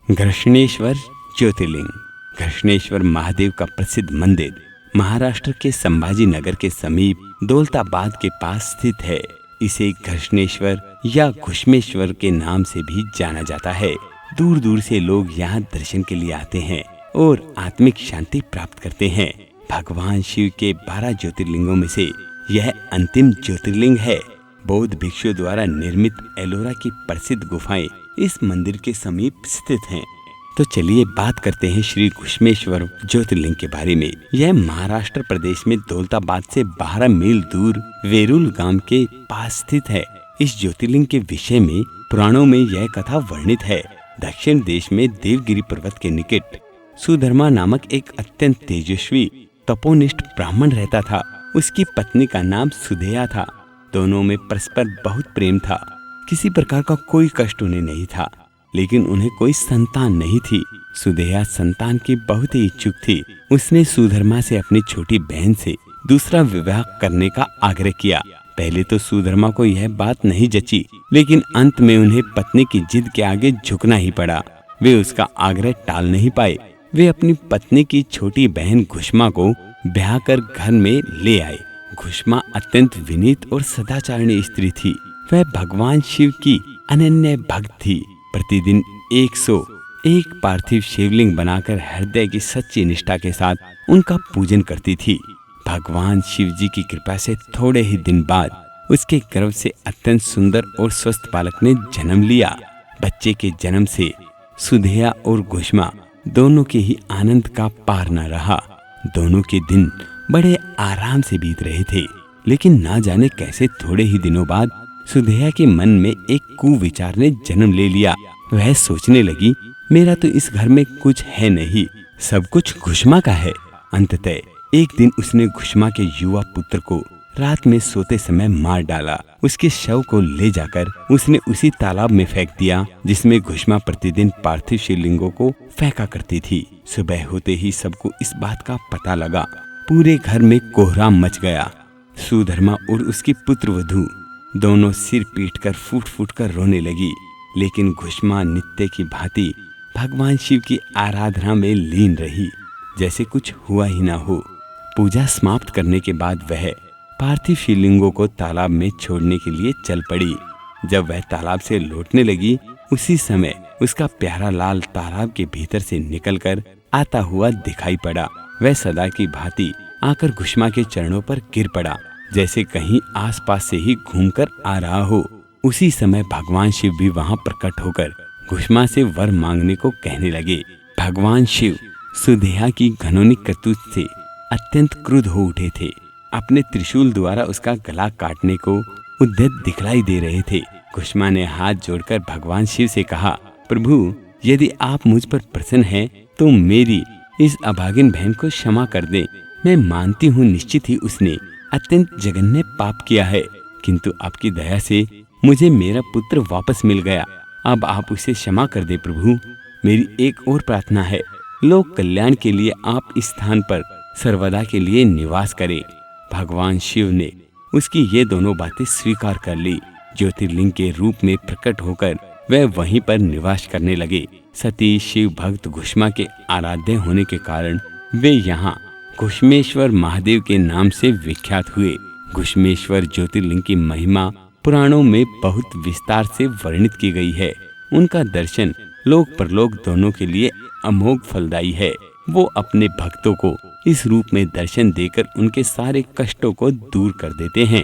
घृष्णेश्वर ज्योतिर्लिंग। घृष्णेश्वर महादेव का प्रसिद्ध मंदिर महाराष्ट्र के संभाजी नगर के समीप दौलताबाद के पास स्थित है। इसे घृष्णेश्वर या घुश्मेश्वर के नाम से भी जाना जाता है। दूर दूर से लोग यहाँ दर्शन के लिए आते हैं और आत्मिक शांति प्राप्त करते हैं। भगवान शिव के 12 ज्योतिर्लिंगों में से यह अंतिम ज्योतिर्लिंग है। बौद्ध भिक्षुओं द्वारा निर्मित एलोरा की प्रसिद्ध गुफाएं इस मंदिर के समीप स्थित हैं। तो चलिए बात करते हैं श्री घुश्मेश्वर ज्योतिर्लिंग के बारे में। यह महाराष्ट्र प्रदेश में दौलताबाद से 12 मील दूर वेरुल गांव के पास स्थित है। इस ज्योतिर्लिंग के विषय में पुराणों में यह कथा वर्णित है। दक्षिण देश में देवगिरी पर्वत के निकट सुधर्मा नामक एक अत्यंत तेजस्वी तपोनिष्ठ ब्राह्मण रहता था। उसकी पत्नी का नाम सुधेया था। दोनों में परस्पर बहुत प्रेम था। किसी प्रकार का कोई कष्ट उन्हें नहीं था, लेकिन उन्हें कोई संतान नहीं थी। सुधेया संतान की बहुत ही इच्छुक थी। उसने सुधर्मा से अपनी छोटी बहन से दूसरा विवाह करने का आग्रह किया। पहले तो सुधर्मा को यह बात नहीं जची, लेकिन अंत में उन्हें पत्नी की जिद के आगे झुकना ही पड़ा। वे उसका आग्रह टाल नहीं पाए। वे अपनी पत्नी की छोटी बहन घुष्मा को ब्याह कर घर में ले आए। घुष्मा अत्यंत विनीत और सदाचारणी स्त्री थी। वह भगवान शिव की अनन्य भक्त थी। प्रतिदिन 101 पार्थिव शिवलिंग बनाकर हृदय की सच्ची निष्ठा के साथ उनका पूजन करती थी। भगवान शिव जी की कृपा से थोड़े ही दिन बाद उसके गर्भ से अत्यंत सुंदर और स्वस्थ बालक ने जन्म लिया। बच्चे के जन्म से सुधेया और घुष्मा दोनों के ही आनंद का पार न रहा। दोनों के दिन बड़े आराम से बीत रहे थे, लेकिन ना जाने कैसे थोड़े ही दिनों बाद सुधेया के मन में एक कुविचार ने जन्म ले लिया। वह सोचने लगी, मेरा तो इस घर में कुछ है नहीं, सब कुछ घुष्मा का है। अंततः एक दिन उसने घुष्मा के युवा पुत्र को रात में सोते समय मार डाला। उसके शव को ले जाकर उसने उसी तालाब में फेंक दिया जिसमें घुष्मा प्रतिदिन पार्थिव शिवलिंगों को फेंका करती थी। सुबह होते ही सबको इस बात का पता लगा। पूरे घर में कोहराम मच गया। सुधर्मा और उसकी पुत्र वधू दोनों सिर पीटकर फूट फूट कर रोने लगी, लेकिन घुष्मा नित्य की भांति भगवान शिव की आराधना में लीन रही, जैसे कुछ हुआ ही ना हो। पूजा समाप्त करने के बाद वह पार्थिव शिवलिंगों को तालाब में छोड़ने के लिए चल पड़ी। जब वह तालाब से लौटने लगी, उसी समय उसका प्यारा लाल तालाब के भीतर से निकलकर आता हुआ दिखाई पड़ा। वह सदा की भांति आकर घुष्मा के चरणों पर गिर पड़ा, जैसे कहीं आसपास से ही घूमकर आ रहा हो। उसी समय भगवान शिव भी वहां प्रकट होकर घुष्मा से वर मांगने को कहने लगे। भगवान शिव सुधेया की घिनौनी करतूत से अत्यंत क्रुद्ध हो उठे थे। अपने त्रिशूल द्वारा उसका गला काटने को उद्यत दिखलाई दे रहे थे। घुष्मा ने हाथ जोड़कर भगवान शिव से कहा, प्रभु, यदि आप मुझ पर प्रसन्न हैं तो मेरी इस अभागिन बहन को क्षमा कर दें। मैं मानती हूँ निश्चित ही उसने अत्यंत जघन्य पाप किया है, किंतु आपकी दया से मुझे मेरा पुत्र वापस मिल गया। अब आप उसे क्षमा कर दे प्रभु। मेरी एक और प्रार्थना है, लोक कल्याण के लिए आप इस स्थान पर सर्वदा के लिए निवास करें। भगवान शिव ने उसकी ये दोनों बातें स्वीकार कर ली। ज्योतिर्लिंग के रूप में प्रकट होकर वह वहीं पर निवास करने लगे। सती शिव भक्त घुष्मा के आराध्य होने के कारण वे यहाँ घुश्मेश्वर महादेव के नाम से विख्यात हुए। घुश्मेश्वर ज्योतिर्लिंग की महिमा पुराणों में बहुत विस्तार से वर्णित की गई है। उनका दर्शन लोक परलोक दोनों के लिए अमोघ फलदायी है। वो अपने भक्तों को इस रूप में दर्शन देकर उनके सारे कष्टों को दूर कर देते हैं।